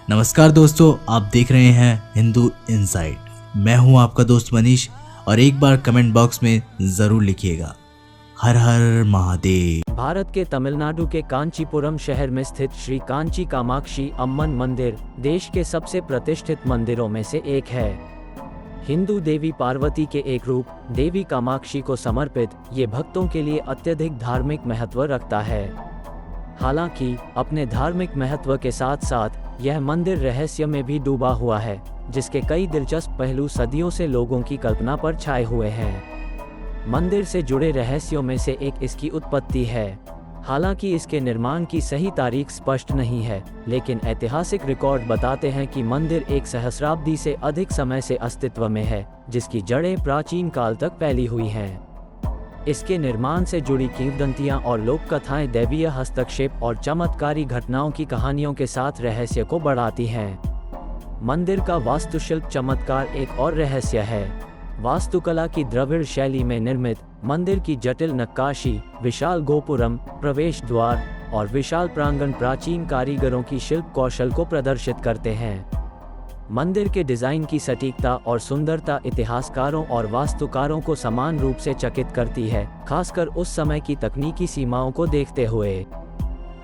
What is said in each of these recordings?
नमस्कार दोस्तों, आप देख रहे हैं हिंदू इनसाइट। मैं हूं आपका दोस्त मनीष और एक बार कमेंट बॉक्स में जरूर लिखिएगा हर हर महादेव। भारत के तमिलनाडु के कांचीपुरम शहर में स्थित श्री कांची कामाक्षी अम्मन मंदिर देश के सबसे प्रतिष्ठित मंदिरों में से एक है। हिंदू देवी पार्वती के एक रूप देवी कामाक्षी को समर्पित ये भक्तों के लिए अत्यधिक धार्मिक महत्व रखता है। हालांकि अपने धार्मिक महत्व के साथ साथ यह मंदिर रहस्य में भी डूबा हुआ है, जिसके कई दिलचस्प पहलू सदियों से लोगों की कल्पना पर छाए हुए हैं। मंदिर से जुड़े रहस्यों में से एक इसकी उत्पत्ति है। हालांकि इसके निर्माण की सही तारीख स्पष्ट नहीं है, लेकिन ऐतिहासिक रिकॉर्ड बताते हैं कि मंदिर एक सहस्राब्दी से अधिक समय से अस्तित्व में है, जिसकी जड़ें प्राचीन काल तक फैली हुई हैं। इसके निर्माण से जुड़ी किंवदंतियां और लोक कथाएं दैवीय हस्तक्षेप और चमत्कारी घटनाओं की कहानियों के साथ रहस्य को बढ़ाती हैं। मंदिर का वास्तुशिल्प चमत्कार एक और रहस्य है। वास्तुकला की द्रविड़ शैली में निर्मित मंदिर की जटिल नक्काशी, विशाल गोपुरम, प्रवेश द्वार और विशाल प्रांगण प्राचीन कारीगरों की शिल्प कौशल को प्रदर्शित करते हैं। मंदिर के डिजाइन की सटीकता और सुंदरता इतिहासकारों और वास्तुकारों को समान रूप से चकित करती है, खासकर उस समय की तकनीकी सीमाओं को देखते हुए।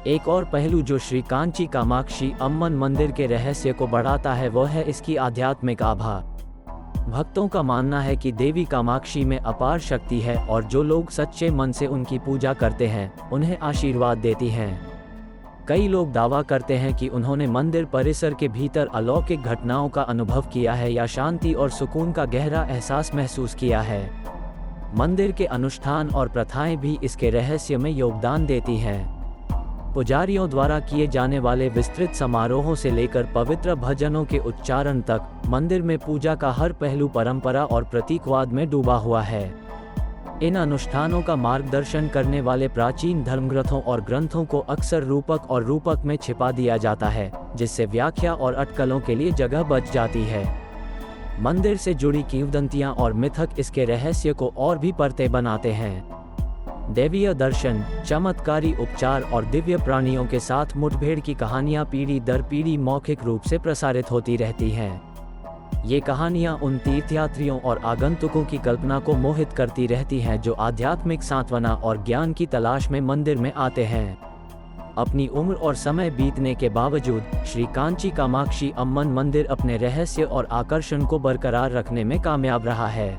एक और पहलू जो श्री कांची कामाक्षी अम्मन मंदिर के रहस्य को बढ़ाता है वह है इसकी आध्यात्मिक आभा। भक्तों का मानना है कि देवी कामाक्षी में अपार शक्ति है और जो लोग सच्चे मन से उनकी पूजा करते हैं उन्हें आशीर्वाद देती हैं। कई लोग दावा करते हैं कि उन्होंने मंदिर परिसर के भीतर अलौकिक घटनाओं का अनुभव किया है या शांति और सुकून का गहरा एहसास महसूस किया है। मंदिर के अनुष्ठान और प्रथाएं भी इसके रहस्य में योगदान देती हैं। पुजारियों द्वारा किए जाने वाले विस्तृत समारोहों से लेकर पवित्र भजनों के उच्चारण तक मंदिर में पूजा का हर पहलू परंपरा और प्रतीकवाद में डूबा हुआ है। इन अनुष्ठानों का मार्गदर्शन करने वाले प्राचीन धर्मग्रंथों और ग्रंथों को अक्सर रूपक और रूपक में छिपा दिया जाता है, जिससे व्याख्या और अटकलों के लिए जगह बच जाती है। मंदिर से जुड़ी किंवदंतियां और मिथक इसके रहस्य को और भी परते बनाते हैं। दैवीय दर्शन, चमत्कारी उपचार और दिव्य प्राणियों के साथ मुठभेड़ की कहानियां पीढ़ी दर पीढ़ी मौखिक रूप से प्रसारित होती रहती हैं। ये कहानियां उन तीर्थयात्रियों और आगंतुकों की कल्पना को मोहित करती रहती हैं जो आध्यात्मिक सांत्वना और ज्ञान की तलाश में मंदिर में आते हैं। अपनी उम्र और समय बीतने के बावजूद श्री कांची कामाक्षी अम्मन मंदिर अपने रहस्य और आकर्षण को बरकरार रखने में कामयाब रहा है।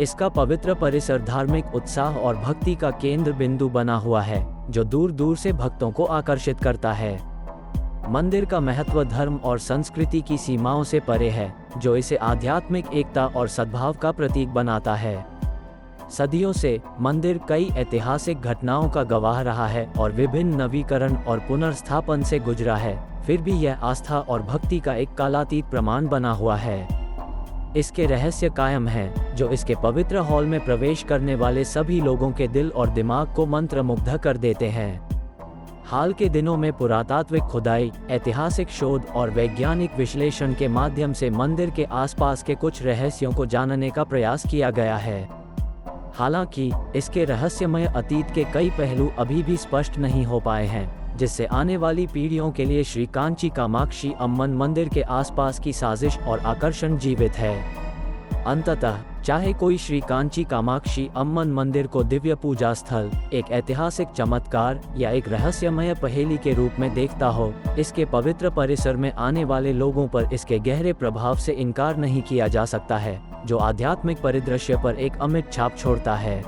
इसका पवित्र परिसर धार्मिक उत्साह और भक्ति का केंद्र बिंदु बना हुआ है, जो दूर दूर से भक्तों को आकर्षित करता है। मंदिर का महत्व धर्म और संस्कृति की सीमाओं से परे है, जो इसे आध्यात्मिक एकता और सद्भाव का प्रतीक बनाता है। सदियों से मंदिर कई ऐतिहासिक घटनाओं का गवाह रहा है और विभिन्न नवीकरण और पुनर्स्थापन से गुजरा है, फिर भी यह आस्था और भक्ति का एक कालातीत प्रमाण बना हुआ है। इसके रहस्य कायम हैं, जो इसके पवित्र हॉल में प्रवेश करने वाले सभी लोगों के दिल और दिमाग को मंत्रमुग्ध कर देते हैं। हाल के दिनों में पुरातात्विक खुदाई, ऐतिहासिक शोध और वैज्ञानिक विश्लेषण के माध्यम से मंदिर के आसपास के कुछ रहस्यों को जानने का प्रयास किया गया है। हालांकि इसके रहस्यमय अतीत के कई पहलू अभी भी स्पष्ट नहीं हो पाए हैं, जिससे आने वाली पीढ़ियों के लिए श्री कांची कामाक्षी अम्मन मंदिर के आसपास की साजिश और आकर्षण जीवित है। अंततः चाहे कोई श्री कांची कामाक्षी अम्मन मंदिर को दिव्य पूजा स्थल, एक ऐतिहासिक चमत्कार या एक रहस्यमय पहेली के रूप में देखता हो, इसके पवित्र परिसर में आने वाले लोगों पर इसके गहरे प्रभाव से इनकार नहीं किया जा सकता है, जो आध्यात्मिक परिदृश्य पर एक अमिट छाप छोड़ता है।